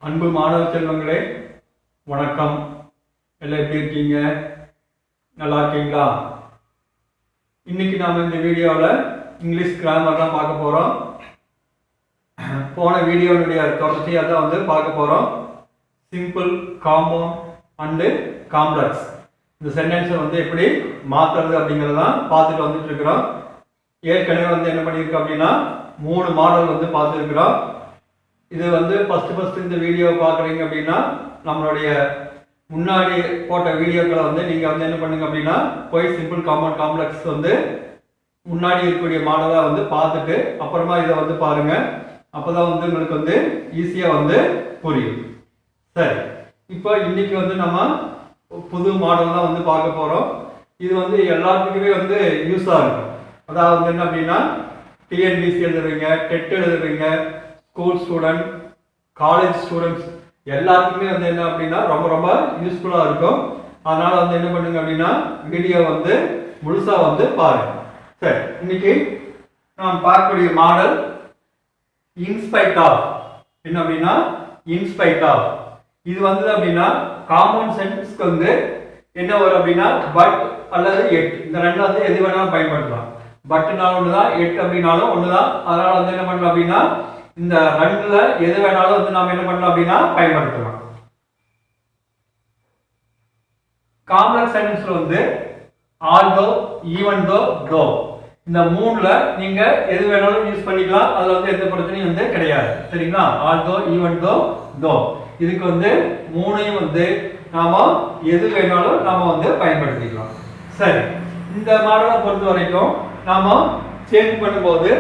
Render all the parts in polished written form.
அன்பு மாணவ செல்வங்களே, வணக்கம். எல்லாம் எப்படி இருக்கீங்க? நல்லா இருக்கீங்களா? இன்னைக்கு நாம் இந்த வீடியோவில் இங்கிலீஷ் கிராமர் தான் பார்க்க போகிறோம். போன வீடியோனுடைய தொடர்ச்சியாக தான் பார்க்க போகிறோம். சிம்பிள், காம்பவுண்ட் அண்டு காம்ப்ளெக்ஸ் இந்த சென்டென்ஸை எப்படி மாற்றுறது அப்படிங்கிறதான் பார்த்துட்டு வந்துட்டு இருக்கிறோம். ஏற்கனவே என்ன பண்ணியிருக்கோம் அப்படின்னா 3 மாடல் பார்த்துருக்குறோம். இது ஃபர்ஸ்ட் இந்த வீடியோ பார்க்குறீங்க அப்படின்னா நம்மளுடைய முன்னாடி போட்ட வீடியோக்களை நீங்கள் என்ன பண்ணுங்க அப்படின்னா போய் சிம்பிள், காம்பவுண்ட், காம்ப்ளெக்ஸ் முன்னாடி இருக்கக்கூடிய மாடலாக பார்த்துட்டு அப்புறமா இதை பாருங்கள். அப்போ தான் உங்களுக்கு ஈஸியாக புரியும். சரி, இப்போ இன்னைக்கு நம்ம புது மாடல் தான் பார்க்க போகிறோம். இது எல்லாத்துக்குமே யூஸாக இருக்கும். அதாவது என்ன அப்படின்னா டிஎன்பிசி எழுதுறீங்க, டெட் எழுதுறீங்க, ஸ்கூல் ஸ்டூடெண்ட், காலேஜ் ஸ்டூடெண்ட்ஸ் எல்லாத்துக்குமே என்ன அப்படின்னா ரொம்ப ரொம்ப யூஸ்ஃபுல்லாக இருக்கும். அதனால் என்ன பண்ணுங்க அப்படின்னா வீடியோ முழுசாக பாருங்க. சரி, இன்னைக்கு நாம் பார்க்கக்கூடிய மாடல் இன்ஸ்பைட் ஆஃப். என்ன அப்படின்னா இன்ஸ்பைட் ஆஃப். இது அப்படின்னா காம்பவுண்ட் சென்டென்ஸ்க்கு என்ன வரும் அப்படின்னா பட் அல்லது எட், இந்த ரெண்டு எது வேணாலும் பயன்படுத்தலாம். பட்னாலும் ஒன்று தான், எட் அப்படின்னாலும் ஒன்று தான். அதனால் என்ன பண்ணலாம் அப்படின்னா இந்த ரெண்டுல எது வேணாலும் நாம என்ன பண்ணலாம் அப்படின்னா பயன்படுத்தலாம். காம்ப்ளெக்ஸ் சென்டென்ஸ்ல ஆல்தோ, ஈவன் தோ, தோ இந்த மூணுல நீங்க எது வேணாலும் யூஸ் பண்ணிக்கலாம். அதுல எந்த பிரச்சனையும் கிடையாது. சரிங்களா? ஆல்தோ, ஈவன் தோ, தோ இதுக்கு மூணையும் நாம எது வேணாலும் நாம பயன்படுத்திக்கலாம். சரி, இந்த மாடலை பொறுத்த வரைக்கும் நாம சேஞ்ச் பண்ணும்போது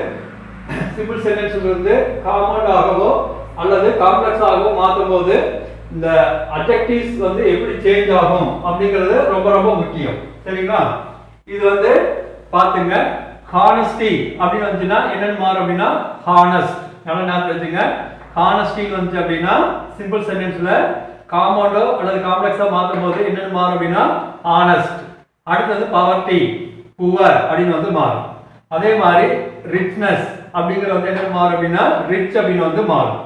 சிம்பிள் சென்டென்ஸ்ல காம்பவுண்ட் ஆகவோ அல்லது காம்ப்ளெக்ஸ் ஆகவோ மாற்றும் போது இந்த அட்ஜெக்டிவ்ஸ் எப்படி சேஞ்ச் ஆகும் அப்படிங்கிறது ரொம்ப ரொம்ப முக்கியம். சரிங்களா? இது பாத்துங்க. ஹானஸ்டி அப்படின்னு வந்துச்சுன்னா என்னன்னு மாறும் அப்படின்னா ஹானஸ்ட். நல்லா ஞாபகம் வச்சுங்க. ஹானஸ்டி வந்துச்சு அப்படின்னா சிம்பிள் சென்டென்ஸ்ல காம்பவுண்டோ அல்லது காம்ப்ளெக்ஸா மாற்றும் போது என்னன்னு மாறும் அப்படின்னா ஆனஸ்ட். அடுத்தது பவர்ட்டி, புவர் அப்படின்னு மாறும். அதே மாதிரி ரிச்னஸ் அப்படிங்கிறது என்ன மாறும் அப்படின்னா ரிச் அப்படின்னு மாறும்.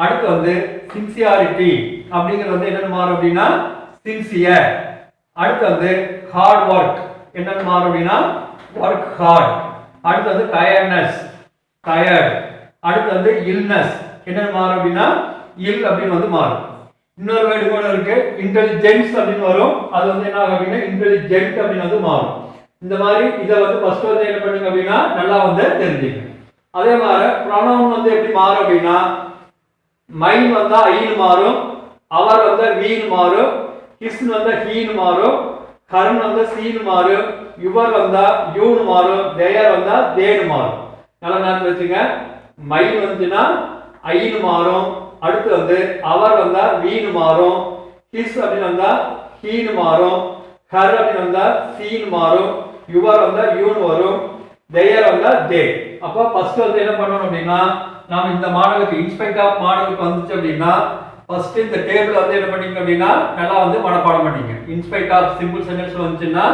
அடுத்து சின்சியாரிட்டி அப்படிங்கிறது என்ன மாறும் அப்படின்னா சின்சியர். அடுத்து ஹார்ட் ஒர்க் என்ன மாறும் அப்படின்னா ஒர்க் ஹார்ட். அடுத்து டயர்ட்னஸ், டயர்ட். அடுத்து இல்னஸ் என்ன மாறும் அப்படின்னா இல் அப்படின்னு மாறும். இன்னொரு வேர்டு கூட இருக்கு, இன்டெலிஜென்ஸ் அப்படின்னு வரும். அது என்ன ஆகும் அப்படின்னா இன்டெலிஜென்ட் அப்படின்னு மாறும். இந்த மாதிரி இதை ஃபர்ஸ்ட் என்ன பண்ணுங்க அப்படின்னா நல்லா தெரிஞ்சுக்கணும். அதே மாதிரி ப்ரொனவுன் எப்படி மாறும் அப்படின்னா மைன் ஐன்னு மாறும், அவர் வீன்னு மாறும், ஹிஸ் ஹீன்னு மாறும், ஹர்ன் சீன்னு மாறும், யுவர் யூன்னு மாறும், தேயர் தேன்னு மாறும். நல்லா ஞாபகம் வச்சுங்க. மைன் வந்துச்சுன்னா ஐன்னு மாறும், அடுத்து அவர் வீன்னு மாறும், ஹிஸ் அப்படின்னு ஹீன்னு மாறும், ஹர் அப்படின்னு சீன்னு மாறும், யுவர் யூன்னு வரும், தேயர் தே. அப்போ ஃபர்ஸ்ட் என்ன பண்ணணும் அப்படின்னா நாம இந்த மாடலுக்கு இன்ஸ்பெக்ட் ஆஃப் மாடலுக்கு வந்துச்சு அப்படின்னா ஃபர்ஸ்ட் இந்த டேபிள் என்ன பண்ணீங்க அப்படின்னா நல்லா மனப்பாடம் பண்ணீங்க. இன்ஸ்பெக்ட் ஆஃப் சிம்பிள் சென்டென்ஸ் வந்துச்சுன்னா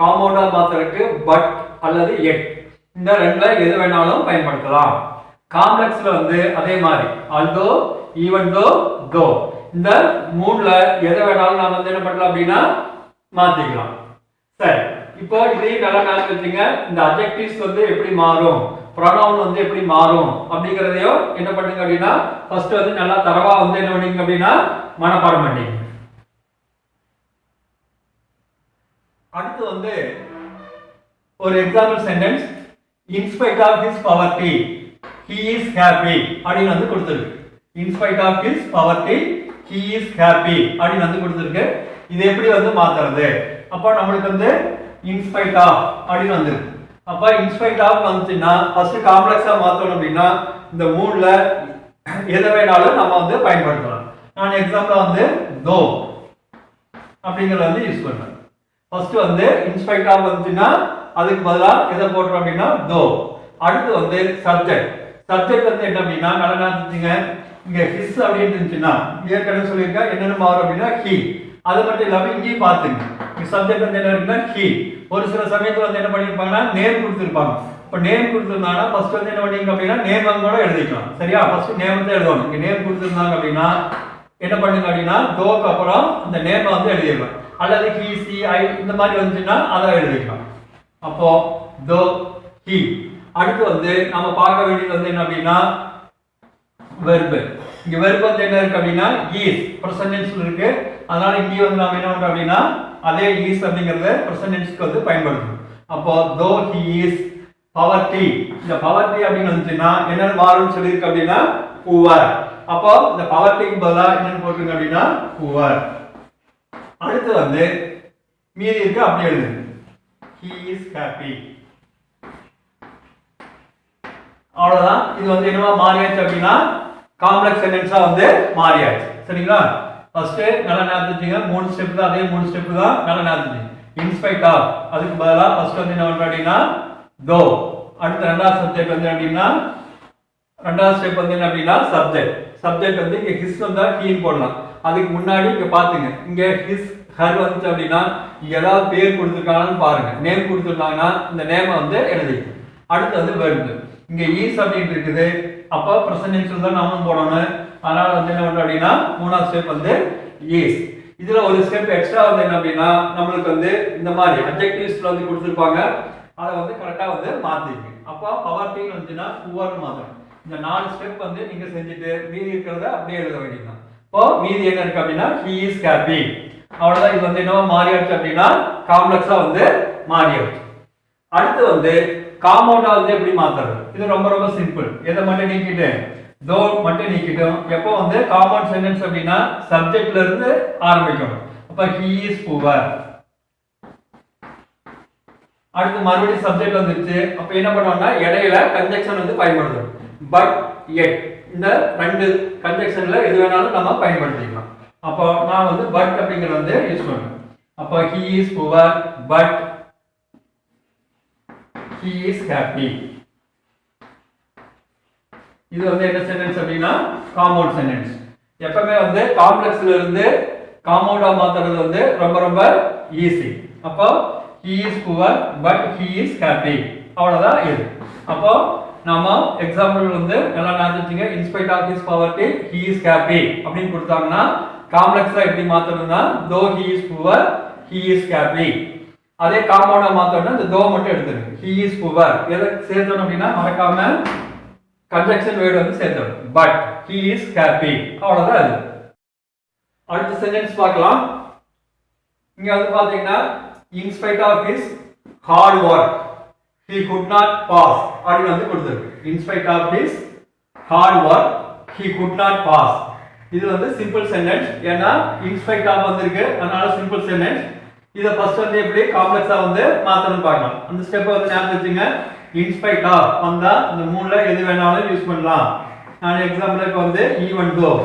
காம்பவுண்டா மாத்துறதுக்கு பட் அல்லது எட் இந்த ரெண்டுல எது வேணாலும் பயன்படுத்தலாம். காம்ப்ளெக்ஸ்ல அதே மாதிரி ஆல்தோ, ஈவன் தோ, தோ இந்த மூணுல எதை வேணாலும் நாம என்ன பண்ணலாம் அப்படின்னா மாத்திக்கலாம். சரி, இப்போ இதையும் நல்லா ஞாபகம் வச்சுங்க. இந்த அட்ஜெக்டிவ்ஸ் எப்படி மாறும், ப்ரொனவுன் எப்படி மாறும் அப்படிங்கறதையும் என்ன பண்ணுங்க அப்படின்னா ஃபர்ஸ்ட் நல்லா தரவா என்ன பண்ணீங்க அப்படின்னா மனப்பாடம் பண்ணீங்க. அடுத்து ஒரு example sentence in spite of his poverty he is happy அப்படின்னு கொடுத்திருக்கு. In spite of his poverty he is happy அப்படின்னு கொடுத்திருக்கு. இது எப்படி மாத்துறது? அப்ப நம்மளுக்கு இன்ஸ்பைட் ஆஃப் அப்படின்னு வந்திருக்கு. அப்ப இன்ஸ்பைட் ஆஃப் வந்துச்சுன்னா ஃபர்ஸ்ட் காம்ப்ளெக்ஸா மாத்தணும் அப்படின்னா இந்த மூணுல எதை வேணாலும் நம்ம பயன்படுத்தலாம். நான் எக்ஸாம்பிளா தோ அப்படிங்கறத யூஸ் பண்றேன். ஃபர்ஸ்ட் இன்ஸ்பைட் ஆஃப் வந்துச்சுன்னா அதுக்கு பதிலா எதை போடுறோம் அப்படின்னா தோ. அடுத்து சப்ஜெக்ட். சப்ஜெக்ட் என்ன அப்படின்னா நல்லா ஞாபகம் இங்க ஹிஸ் அப்படின்னு இருந்துச்சுன்னா ஏற்கனவே சொல்லியிருக்கேன் என்னென்ன மாறும் அப்படின்னா ஹி. அது மட்டும் இல்லாம இங்கேயும் பாத்துங்க சப்ஜெக்ட் என்ன இருக்குன்னா ஹி. ஒரு சில சமயத்துல என்ன பண்ணிருப்பாங்கன்னா நேம் கொடுத்திருப்பாங்க. இப்போ நேம் கொடுத்திருந்தாங்கன்னா ஃபர்ஸ்ட் என்ன பண்ணீங்க அப்படின்னா நேம் கூட எழுதிக்கலாம். சரியா? ஃபர்ஸ்ட் நேம் தான் எழுதணும். இங்க நேம் கொடுத்திருந்தாங்க அப்படின்னா என்ன பண்ணுங்க அப்படின்னா தோக்கு அப்புறம் அந்த நேம் வந்து எழுதிடலாம், அல்லது ஹி சி ஐ இந்த மாதிரி வந்துச்சுன்னா அதை எழுதிக்கலாம். அப்போ தோ ஹி. அடுத்து வந்து நம்ம பார்க்க வேண்டியது வந்து என்ன அப்படின்னா வெர்பு. இங்க வெர்பு வந்து என்ன இருக்கு அப்படின்னா இஸ் பிரசன்ட் டென்ஸ்ல இருக்கு. அதனால இங்க வந்து நாம என்ன பண்றோம் அப்படின்னா அதே இஸ் அப்படிங்கறத பிரசன்ட் டென்ஸ்க்கு வந்து பயன்படுத்தணும். அப்போ தோ ஹி இஸ் பவர்ட்டி. இந்த பவர்ட்டி அப்படின்னு வந்துச்சுன்னா என்ன மாறும்னு சொல்லியிருக்கு அப்படின்னா புவர். அப்போ இந்த பவர்ட்டிக்கு பதிலா என்னன்னு போட்டுருங்க அப்படின்னா புவர். அடுத்து வந்து மீதி இருக்கு அப்படி எழுதுங்க, he is happy. அவ்வளவுதான். இது வந்து என்னவா மாறியாச்சு அப்படின்னா காம்ப்ளெக்ஸ் சென்டென்ஸா வந்து மாறியாச்சு. சரிங்களா? ஃபர்ஸ்ட் நல்லா ஞாபகம், 3 ஸ்டெப் தான், அதே 3 ஸ்டெப் தான் நல்லா ஞாபகம். இன்ஸ்பைட் ஆஃப் அதுக்கு பதிலா ஃபர்ஸ்ட் வந்து என்ன பண்றோம் அப்படின்னா தோ. அடுத்து ரெண்டாவது ஸ்டெப் வந்து அப்படின்னா ரெண்டாவது ஸ்டெப் வந்து என்ன அப்படின்னா சப்ஜெக்ட். சப்ஜெக்ட் வந்து இங்க ஹிஸ் வந்தா ஹீன்னு போடலாம். அதுக்கு முன்னாடி இங்க பாத்துங்க, இங்க ஹிஸ் ஹர் வந்துச்சு அப்படின்னா இங்க ஏதாவது பேர் கொடுத்துருக்காங்கன்னு பாருங்க. நேம் கொடுத்துருக்காங்கன்னா இந்த நேமை வந்து எழுதிக்கணும். அடுத்து வந்து வெர்பு. இங்க ஈஸ் அப்படின்னு இருக்குது, அப்போ பிரசன்ட் டென்ஸ்ல தான் நாம போடணும். அதனால வந்து என்ன பண்றோம் அப்படின்னா மூணாவது ஸ்டெப் வந்து ஈஸ். இதுல ஒரு ஸ்டெப் எக்ஸ்ட்ரா வந்து என்ன அப்படின்னா நம்மளுக்கு வந்து இந்த மாதிரி அட்ஜெக்டிவ்ஸ்ல வந்து கொடுத்துருப்பாங்க, அதை வந்து கரெக்டா வந்து மாத்திருக்கு. அப்போ பவர்ட்டின்னு வந்துச்சுன்னா புவர்னு மாத்தணும். இந்த 4 ஸ்டெப் வந்து நீங்க செஞ்சுட்டு மீதி இருக்கிறத அப்படியே எழுத வேண்டியதுதான். இப்போ மீதி என்ன இருக்கு அப்படின்னா he is happy. அவ்வளவுதான். இது வந்து என்னவா மாறியாச்சு அப்படின்னா காம்ப்ளெக்ஸா வந்து மாறியாச்சு. அடுத்து வந்து காம்பவுண்டா வந்து எப்படி மாத்துறது? இது ரொம்ப ரொம்ப சிம்பிள். எதை மட்டும் நீக்கிட்டு தோ மட்டும் நீக்கிட்டோம். எப்போ வந்து காம்பவுண்ட் சென்டென்ஸ் அப்படின்னா சப்ஜெக்ட்ல இருந்து ஆரம்பிக்கணும். அப்ப he is poor. அடுத்து மறுபடியும் சப்ஜெக்ட் வந்துருச்சு. அப்ப என்ன பண்ணுவாங்கன்னா இடையில கன்ஜெக்ஷன் வந்து பயன்படுத்தணும். பட் எட் இந்த ரெண்டு கன்ஜெக்ஷன்ல எது வேணாலும் நம்ம பயன்படுத்திக்கலாம். அப்போ நான் வந்து பட் அப்படிங்கறது வந்து யூஸ் பண்ணுவேன். அப்போ he is poor but he is happy. இது வந்து என்ன சென்டென்ஸ் அப்படின்னா காம்பவுண்ட் சென்டென்ஸ். எப்பவுமே வந்து காம்ப்ளெக்ஸ்ல இருந்து காம்பவுண்டா மாத்துறது வந்து ரொம்ப ரொம்ப ஈஸி. அப்போ he is poor but he is happy. அவ்வளவுதான் இது. அப்போ நாம எக்ஸாம்பிள் வந்து நல்லா ஞாபகம், in spite of his poverty he is happy அப்படின்னு கொடுத்தாங்கன்னா காம்ப்ளெக்ஸா எப்படி மாத்தணும்னா though he is poor he is happy. அதே காம்பவுண்டா மாத்தணும்னா இந்த though மட்டும் எடுத்துருங்க. he is poor எதை சேர்த்தணும் அப்படின்னா மறக்காம கன்ஜெக்ஷன் வேர்ட் வந்து சேர்த்தணும். but he is happy. அவ்வளவுதான் இது. அடுத்த சென்டென்ஸ் பார்க்கலாம். இங்க வந்து பாத்தீங்கன்னா in spite of his hard work he could not pass அப்படி வந்து கொடுத்திருக்கு. in spite of his hard work he could not pass. இது வந்து சிம்பிள் சென்டென்ஸ். ஏன்னா in spite of வந்திருக்கு, அதனால சிம்பிள் சென்டென்ஸ். இத ஃபர்ஸ்ட் வந்து எப்படி காம்ப்ளெக்ஸா வந்து மாத்தணும்னு பார்க்கலாம். அந்த ஸ்டெப் வந்து ஞாபகம் வச்சுங்க. in spite of வந்தா இந்த மூணுல எது வேணாலும் யூஸ் பண்ணலாம். நான் எக்ஸாம்பிளுக்கு வந்து even though.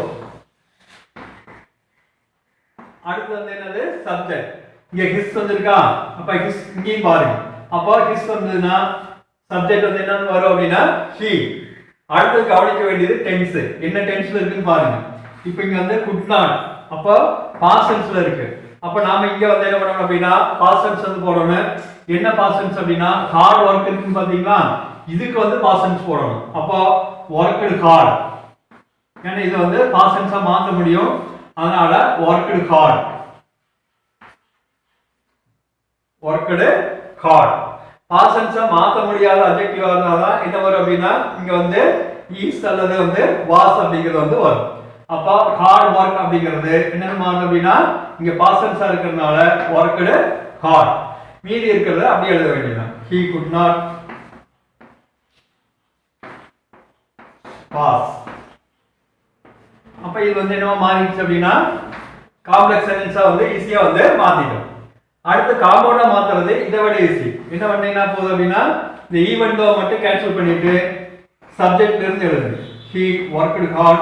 அடுத்து வந்து என்னது சப்ஜெக்ட். இங்க his வந்திருக்கா, அப்ப his இங்கேயும் பாருங்க. அப்போ his வந்ததுன்னா சப்ஜெக்ட் வந்து என்னன்னு வரும் அப்படின்னா he. அடுத்து கவனிக்க வேண்டியது டென்ஸ். என்ன டென்ஸ்ல இருக்குன்னு பாருங்க. இப்போ இங்க வந்து could not, அப்போ past tenseல இருக்கு. அப்ப நாம இங்க வந்து என்ன பண்ணணும் அப்படின்னா past tense வந்து போடணும். என்ன past tense அப்படின்னா hard work இருக்குன்னு பாத்தீங்களா, இதுக்கு வந்து past tense போடணும். அப்போ worked hard. ஏன்னா இது வந்து past tense ஆ மாத்த முடியும், அதனால worked hard. worked hard. past tense மாத்த முடியாத adjective இருந்தாதான் என்ன வரும் அப்படின்னா இங்க வந்து is அல்லது வந்து was அப்படிங்கிறது வந்து வரும். அப்ப hard work அப்படிங்கிறது என்ன மாறும் அப்படின்னா இங்க past tense இருக்கிறதுனால worked hard. மீதி இருக்கிறது அப்படியே எழுத வேண்டியதுதான். he could not pass. அப்ப இது வந்து என்னவா மாறிடுச்சு அப்படின்னா காம்ப்ளெக்ஸ் சென்டென்ஸா வந்து ஈஸியா வந்து மாத்திட்டோம். அடுத்து காம்பவுண்டா மாத்துறது இதை விட ஈஸி. என்ன பண்ணீங்கன்னா போதும் அப்படின்னா இந்த ஈவன் தோ மட்டும் கேன்சல் பண்ணிட்டு சப்ஜெக்ட்ல இருந்து எழுதுங்க. he worked hard,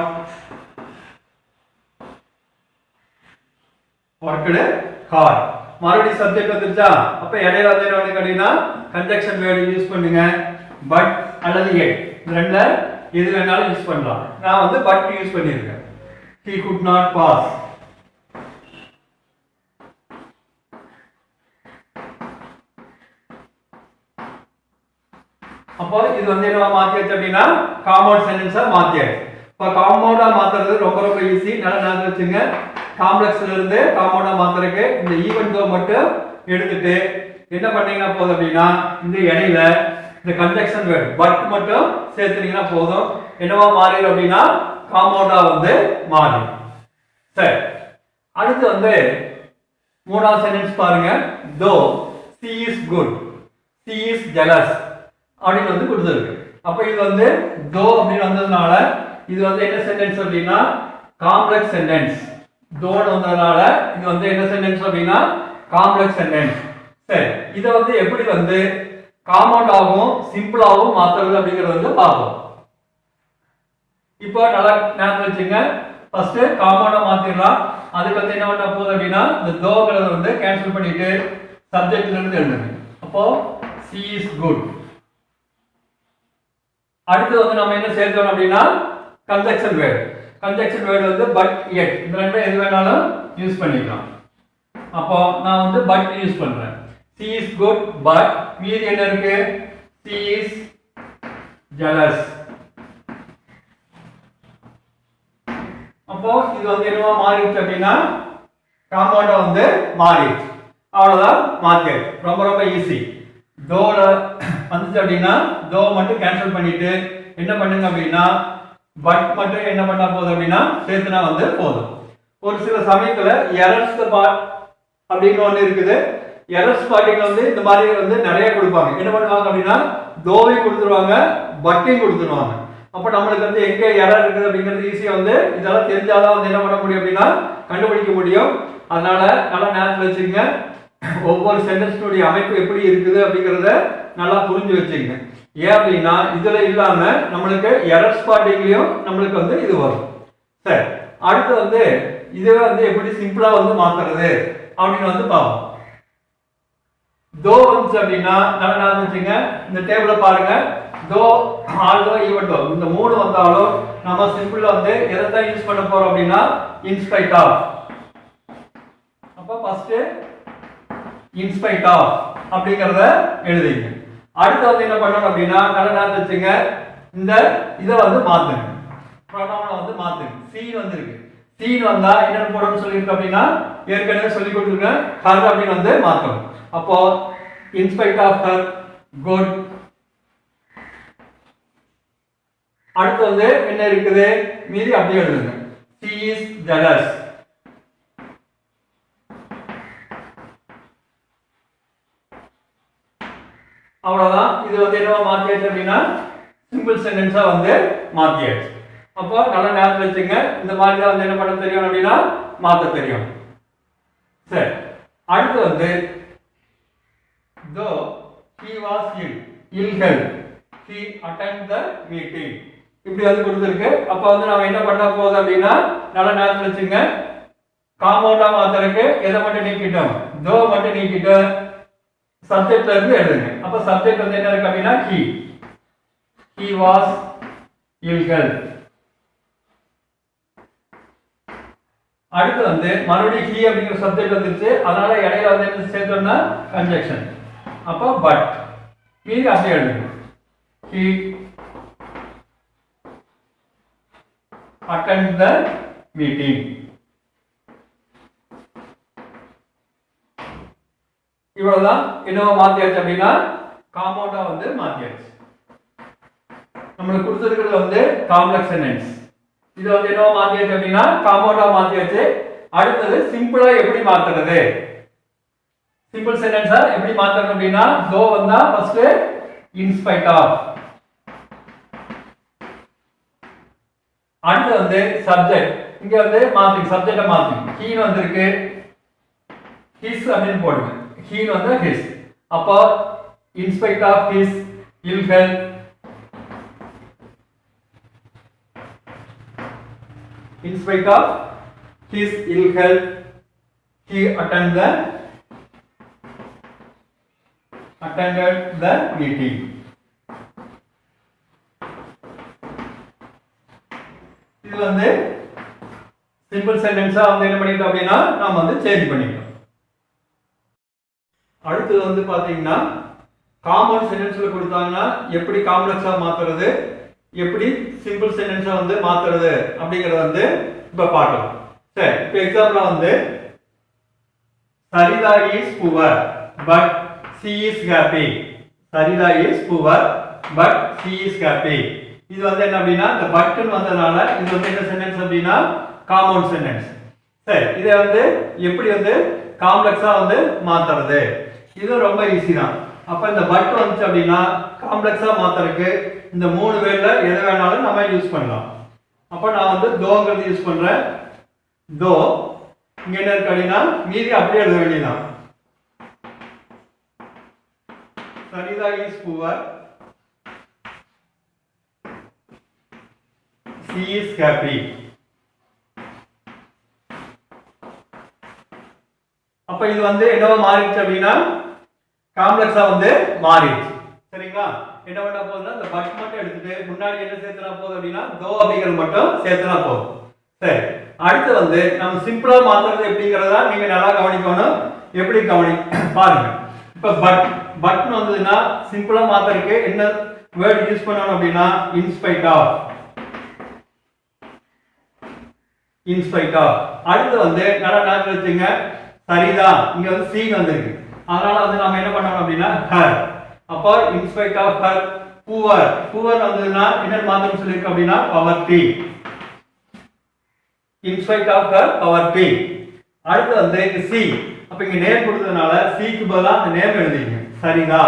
worked hard. மறுபடியும் சப்ஜெக்ட் வந்துருச்சா, அப்ப இடையில வந்து என்ன கேட்டீங்கன்னா கன்ஜெக்ஷன் வேர்ட் யூஸ் பண்ணுங்க. பட் அல்லது எட் இந்த ரெண்டுல எது வேணாலும் யூஸ் பண்ணலாம். நான் வந்து பட் யூஸ் பண்ணியிருக்கேன். he could not pass. அப்போ இது வந்து என்னவா மாத்தியாச்சு அப்படின்னா காம்பவுண்ட் சென்டென்ஸா மாத்தியாச்சு. இப்ப காம்பவுண்டா மாத்துறது ரொம்ப ரொம்ப ஈஸி. நல்லா ஞாபகம் வச்சுங்க. காம்ப்ளெக்ஸ்ல இருந்து காம்பவுண்டா மாத்துறதுக்கு இந்த ஈவன் தோ மட்டும் எடுத்துட்டு என்ன பண்ணீங்கன்னா போதும் அப்படின்னா இந்த இடையில இந்த கன்ஜக்ஷன் வேர்ட் பட் மட்டும் சேர்த்துட்டீங்கன்னா போதும். என்னவா மாறிடும் அப்படின்னா காம்பவுண்டா வந்து மாறும். சரி, அடுத்து வந்து மூணாவது சென்டென்ஸ் பாருங்க. தோ she is good, she is jealous அப்படின்னு வந்து கொடுத்துருக்கு. அப்ப இது வந்து தோ அப்படின்னு வந்ததுனால இது வந்து என்ன சென்டென்ஸ் அப்படின்னா காம்ப்ளெக்ஸ் சென்டென்ஸ். தோன்னு வந்ததுனால இது வந்து என்ன சென்டென்ஸ் அப்படின்னா காம்ப்ளெக்ஸ் சென்டென்ஸ். சரி, இதை வந்து எப்படி வந்து காம்பவுண்டாகவும் சிம்பிளாகவும் மாத்துறது அப்படிங்கறது வந்து பார்ப்போம். இப்போ நல்லா ஞாபகம் வச்சுங்க. ஃபர்ஸ்ட் காம்பவுண்டா மாத்திரலாம். அதுக்கு வந்து என்ன பண்ண போகுது அப்படின்னா இந்த தோங்கிறத வந்து கேன்சல் பண்ணிட்டு சப்ஜெக்ட்ல இருந்து எழுதுங்க. அப்போ she is good. அடுத்து வந்து நம்ம என்ன சேர்த்தோம் அப்படின்னா கன்ஜக்ஷன் வேர்ட். கன்ஜக்ஷன் வேர்ட் வந்து பட் yet இந்த ரெண்டும் எது வேணாலும் யூஸ் பண்ணிக்கலாம். அப்போ நான் வந்து பட் யூஸ் பண்றேன். she is good but மீதி என்ன இருக்கு? she is jealous. அப்போ இது வந்து என்னவா மாறிடுச்சு அப்படின்னா காம்பவுண்டா வந்து மாறிடுச்சு. அவ்வளவுதான் மாத்தியாச்சு. ரொம்ப ரொம்ப ஈஸி. தோல வந்துச்சு அப்படின்னா தோ மட்டும் கேன்சல் பண்ணிட்டு என்ன பண்ணுங்க அப்படின்னா பட் மட்டும் என்ன பண்ணா போதும் அப்படின்னா சேர்த்துனா வந்து போதும். ஒரு சில சமயத்துல எரர்ஸ் பார்ட் அப்படின்னு ஒன்று இருக்குது. எரர்ஸ் பார்ட்டிங் வந்து இந்த மாதிரி வந்து நிறைய கொடுப்பாங்க. என்ன பண்ணுவாங்க அப்படின்னா தோவையும் கொடுத்துருவாங்க பட்டையும் கொடுத்துருவாங்க. அப்ப நம்மளுக்கு வந்து எங்க எரர் இருக்குது அப்படிங்கிறது ஈஸியா வந்து இதெல்லாம் தெரிஞ்சாதான் வந்து என்ன பண்ண முடியும் அப்படின்னா கண்டுபிடிக்க முடியும். அதனால நல்லா ஞாபகம் வச்சுங்க. ஒவ்வொரு சென்டென்ஸுடைய அமைப்பு எப்படி இருக்குது அப்படிங்கறத நல்லா புரிஞ்சு வச்சுங்க. ஏன் அப்படின்னா இதுல இல்லாம நம்மளுக்கு எரர் ஸ்பாட்டிங்லயும் நம்மளுக்கு வந்து இது வரும். சரி, அடுத்து வந்து இதுவே வந்து எப்படி சிம்பிளா வந்து மாத்துறது அப்படின்னு வந்து பார்ப்போம். தோ வந்துச்சு அப்படின்னா நல்லா ஞாபகம் வச்சுங்க. இந்த டேபிள பாருங்க. தோ ஆல்தோ ஈவன் தோ இந்த மூணு வந்தாலும் நம்ம சிம்பிளா வந்து எதை தான் யூஸ் பண்ண போறோம் அப்படின்னா இன்ஸ்பைட் ஆஃப். அப்ப ஃபர்ஸ்ட் இன்ஸ்பைட் ஆஃப் அப்படிங்கறத எழுதிங்க. அடுத்து வந்து என்ன பண்ணணும் அப்படின்னா நல்லா ஞாபகம் வச்சுங்க. இந்த இதை வந்து மாத்துங்க. ப்ரோனவுனை வந்து மாத்துங்க. சீன் வந்திருக்கு. சீன் வந்தா என்னன்னு போடணும்னு சொல்லிருக்கு அப்படின்னா ஏற்கனவே சொல்லி கொடுத்துருக்கேன். ஹர் அப்படின்னு வந்து மாத்தணும். அப்போ இன்ஸ்பைட் ஆஃப் ஹர் குட். அடுத்து வந்து என்ன இருக்குது மீதி அப்படியே எழுதுங்க. she is jealous. அவ்வளவுதான். இது வந்து என்னவா மாத்தியாச்சு அப்படின்னா சிம்பிள் சென்டென்ஸா வந்து மாத்தியாச்சு. அப்போ நல்லா ஞாபகம் வச்சுங்க. இந்த மாதிரி தான் வந்து என்ன பண்ண தெரியும் அப்படின்னா மாத்த தெரியும். சரி, அடுத்து வந்து though he was ill health he attended the meeting இப்படி வந்து கொடுத்திருக்கு. அப்ப வந்து நாம என்ன பண்ண போகுது அப்படின்னா நல்லா ஞாபகம் வச்சுங்க. காம்பவுண்டா மாத்துறதுக்கு எதை மட்டும் நீக்கிட்டோம்? தோ மட்டும் நீக்கிட்டு சப்ஜெக்ட்ல இருந்து எழுதுங்க. அப்ப சப்ஜெக்ட் வந்து என்ன இருக்கு அப்படின்னா he was ill health. அடுத்து வந்து மறுபடியும் he அப்படிங்கிற சப்ஜெக்ட் வந்துருச்சு. அதனால இடையில வந்து என்ன சேர்த்தோம்னா கன்ஜக்ஷன். அப்ப பட் மீதி அப்படியே எழுதுங்க. he attend the meeting. இவ்வளவுதான். என்னவா மாத்தியாச்சு அப்படின்னா காம்பவுண்டா வந்து மாத்தியாச்சு. நம்மளுக்கு கொடுத்திருக்கிறது வந்து காம்ப்ளெக்ஸ் சென்டென்ஸ். இது வந்து என்னவா மாத்தியாச்சு அப்படின்னா காம்பவுண்டா மாத்தியாச்சு. அடுத்தது சிம்பிளா எப்படி மாத்துறது? சிம்பிள் சென்டென்ஸா எப்படி மாத்தணும் அப்படின்னா தோ வந்தா ஃபர்ஸ்ட் இன்ஸ்பைட் ஆஃப். அடுத்து வந்து சப்ஜெக்ட். இங்க வந்து மாத்தி சப்ஜெக்ட மாத்தி he வந்திருக்கு. his அப்படின்னு போடுங்க. he வந்து his. அப்போ in spite of his ill health. In spite of his ill health, he attended the meeting. இது வந்து சிம்பிள் சென்டென்ஸா வந்து என்ன பண்ணிட்டோம் அப்படின்னா நாம வந்து சேஞ்ச் பண்ணிட்டோம். அடுத்து வந்து பாத்தீங்கன்னா காம்பவுண்ட் சென்டென்ஸ்ல கொடுத்தாங்கன்னா எப்படி காம்ப்ளெக்ஸா மாத்துறது, எப்படி சிம்பிள் சென்டென்ஸை வந்து மாத்துறது அப்படிங்கறத வந்து இப்ப பார்க்கலாம். சரி, இப்போ எக்ஸாம்பிள் வந்து Sarida is poor but she is happy. Sarida is poor but she is happy. இது வந்து என்ன அப்படின்னா இந்த பட்டன் வந்ததனால இது வந்து என்ன சென்டென்ஸ் அப்படின்னா காம்பவுண்ட் சென்டென்ஸ். சரி, இதை வந்து எப்படி வந்து காம்ப்ளெக்ஸா வந்து மாத்துறது, இது ரொம்ப ஈஸி தான். அப்ப இந்த பட் வந்துச்சு அப்படின்னா காம்ப்ளெக்ஸா மாத்துறதுக்கு இந்த மூணு வேர்ல எதை வேணாலும் நம்ம யூஸ் பண்ணலாம். அப்ப நான் வந்து தோங்கிறது யூஸ் பண்றேன். தோ இங்க என்ன இருக்கு அப்படின்னா மீதி அப்படியே எழுத வேண்டியதான். Sarida is poor, she is happy. அப்ப இது வந்து என்னவா மாறிடுச்சு அப்படின்னா காம்ப்ளெக்ஸா வந்து மாறிடுச்சு. சரிங்களா? என்ன பண்ண போகுதுன்னா இந்த பட் மட்டும் எடுத்துட்டு முன்னாடி என்ன சேர்த்துனா போகுது அப்படின்னா தோ அப்படிங்கிறது மட்டும் சேர்த்துனா போதும். சரி, அடுத்து வந்து நம்ம சிம்பிளா மாத்துறது எப்படிங்கறத நீங்க நல்லா கவனிக்கணும். எப்படி பாருங்க. இப்ப பட்னு வந்ததுன்னா சிம்பிளா மாத்துறதுக்கு என்ன வேர்ட் யூஸ் பண்ணணும் அப்படின்னா இன்ஸ்பைட் ஆஃப். அடுத்து வந்து நல்லா ஞாபகம் வச்சுங்க, சரிதா இங்க வந்து சி வந்திருக்கு, அதனால வந்து நம்ம என்ன பண்ணணும் அப்படின்னா ஹர். அப்போ இன்ஸ்பைட் ஆஃப் ஹர். புவர் வந்ததுன்னா என்ன மாத்தணும் சொல்லிருக்கு அப்படின்னா poverty. In spite of her poverty. அடுத்து வந்து சி, அப்ப இங்க நேம் கொடுத்ததுனால சிக்கு பதிலா அந்த நேம் எழுதிங்க, சரிதா.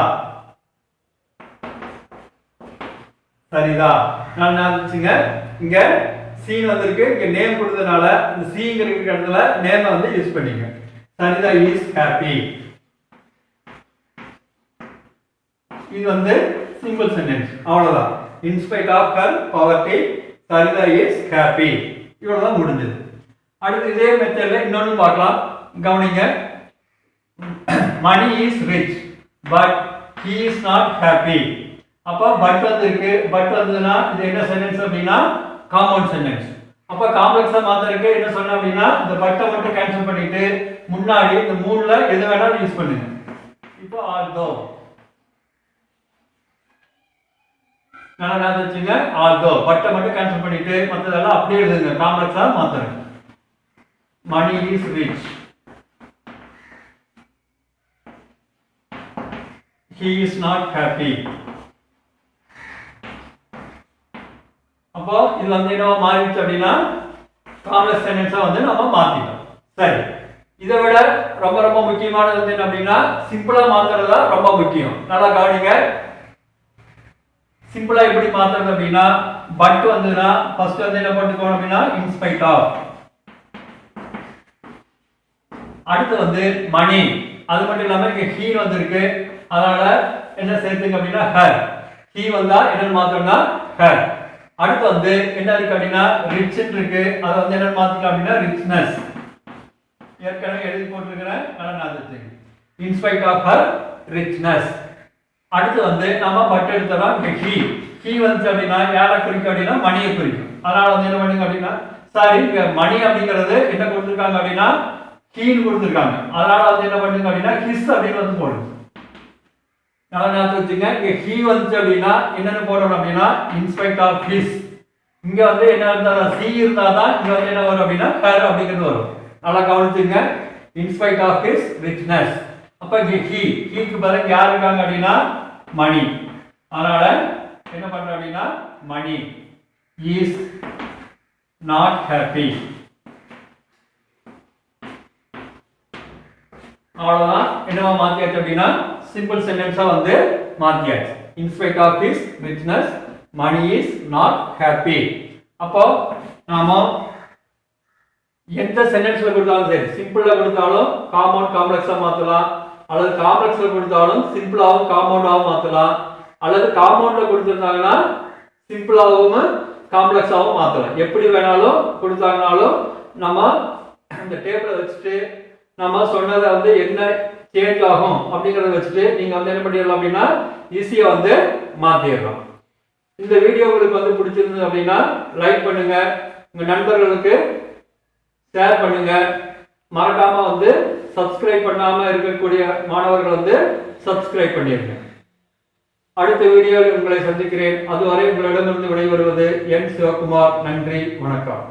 நான் ஞாபகம் இங்க சீன் வந்திருக்கு, இங்க நேம் கொடுத்ததுனால இந்த சீங்கிற இடத்துல நேம் வந்து யூஸ் பண்ணிங்க. Saritha is happy. இது வந்து சிம்பிள் சென்டென்ஸ், அவ்வளவுதான். In spite of her poverty, Saritha is happy. இவ்வளவுதான் முடிஞ்சது. அடுத்து இதே மெத்தட்ல இன்னொன்னு பார்க்கலாம், கவனிங்க. Mani is rich but he is not happy. அப்ப பட் வந்திருக்கு, பட் வந்ததுன்னா இது என்ன சென்டென்ஸ் அப்படின்னா காம்பவுண்ட் சென்டென்ஸ். அப்ப காம்ப்ளெக்ஸா மாத்திரக்கு என்ன சொன்ன அப்படின்னா இந்த பட்டை மட்டும் கேன்சல் பண்ணிட்டு முன்னாடி இந்த மூணுல எது வேணாலும் யூஸ் பண்ணுங்க. இப்போ ஆல்தோ நல்லா வச்சுங்க, ஆல்தோ பட்டை மட்டும் கேன்சல் பண்ணிட்டு மற்றதெல்லாம் அப்படியே எழுதுங்க, காம்ப்ளெக்ஸா மாத்துறேன். Mani is rich, he is not happy. அப்போ இது வந்து என்ன மாறிடுச்சு அப்படின்னா காம்ப்ளெக்ஸ் சென்டென்ஸா வந்து நம்ம மாத்திட்டோம். சரி, இதை விட ரொம்ப ரொம்ப முக்கியமானது வந்து என்ன அப்படின்னா சிம்பிளா மாத்துறதா ரொம்ப முக்கியம். நல்லா கவனிங்க. சிம்பிளா எப்படி மாத்துறது அப்படின்னா பட் வந்ததுன்னா ஃபர்ஸ்ட் வந்து என்ன பண்ணிக்கணும் அப்படின்னா இன்ஸ்பைட் ஆஃப். அடுத்து வந்து மணி, அது மட்டும் இல்லாம இங்க ஹீ வந்திருக்கு, அதனால என்ன சேர்த்துங்க அப்படின்னா ஹர். ஹீ வந்தா என்னன்னு மாத்தோம்னா ஹர். அடுத்து வந்து என்ன இருக்கு அப்படின்னா ரிச் இருக்கு, அதை வந்து என்ன மாத்திக்கலாம் அப்படின்னா ரிச்னஸ். ஏற்கனவே எழுதி போட்டிருக்கிறேன், நல்லா ஞாபகம். In spite of her richness. அடுத்து வந்து நம்ம பட் எடுத்தோம், இங்க ஹீ வந்து அப்படின்னா யாரை குறிக்கும் அப்படின்னா மணியை குறிக்கும், அதனால வந்து என்ன பண்ணுங்க அப்படின்னா சாரி இங்க மணி அப்படிங்கிறது என்ன கொடுத்துருக்காங்க அப்படின்னா ஹீன்னு கொடுத்துருக்காங்க, அதனால வந்து என்ன பண்ணுங்க அப்படின்னா ஹிஸ் அப்படின்னு வந்து போடுங்க. நல்லா ஞாபகம் வச்சுங்க. இங்க ஹீ வந்துச்சு அப்படின்னா என்னன்னு போடணும் அப்படின்னா இன்ஸ்பைட் ஆஃப் ஹிஸ். இங்க வந்து என்ன இருந்தா சி இருந்தா தான் இங்க வந்து என்ன வரும் அப்படின்னா ஹர் அப்படிங்கிறது வரும். நல்லா கவனிச்சுங்க. In spite of his richness. அப்ப இங்க ஹீக்கு பதிலா யார் இருக்காங்க அப்படின்னா மணி, அதனால என்ன பண்ற அப்படின்னா மணி இஸ் நாட் ஹாப்பி. அவ்வளவுதான். என்னவா மாத்தியாச்சு அப்படின்னா சிம்பிள் சென்டென்ஸா வந்து மாத்தியாச்சு. In spite of his richness, Mani is not happy. அப்போ நாம எந்த சென்டென்ஸ்ல கொடுத்தாலும் சரி, சிம்பிள்ல கொடுத்தாலும் காம்பவுண்ட் காம்ப்ளெக்ஸா மாத்தலாம், அல்லது காம்ப்ளெக்ஸ்ல கொடுத்தாலும் சிம்பிளாவும் காம்பவுண்டாவும் மாத்தலாம், அல்லது காம்பவுண்ட்ல கொடுத்திருந்தாங்கன்னா சிம்பிளாவும் காம்ப்ளெக்ஸாவும் மாத்தலாம். எப்படி வேணாலும் கொடுத்தாங்கனாலும் நம்ம இந்த டேபிளை வச்சுட்டு நம்ம சொன்னதை வந்து என்ன சேஞ்ச் ஆகும் அப்படிங்கறத வச்சுட்டு நீங்க வந்து என்ன பண்ணிடலாம் அப்படின்னா ஈஸியா வந்து மாத்திடலாம். இந்த வீடியோ உங்களுக்கு வந்து பிடிச்சிருந்தது அப்படின்னா லைக் பண்ணுங்க, உங்க நண்பர்களுக்கு ஷேர் பண்ணுங்க, மறக்காம வந்து சப்ஸ்கிரைப் பண்ணாம இருக்கக்கூடிய மாணவர்கள் வந்து சப்ஸ்கிரைப் பண்ணிருங்க. அடுத்த வீடியோவில் உங்களை சந்திக்கிறேன். அதுவரை உங்களிடமிருந்து விடைபெறுவது என் சிவகுமார். நன்றி, வணக்கம்.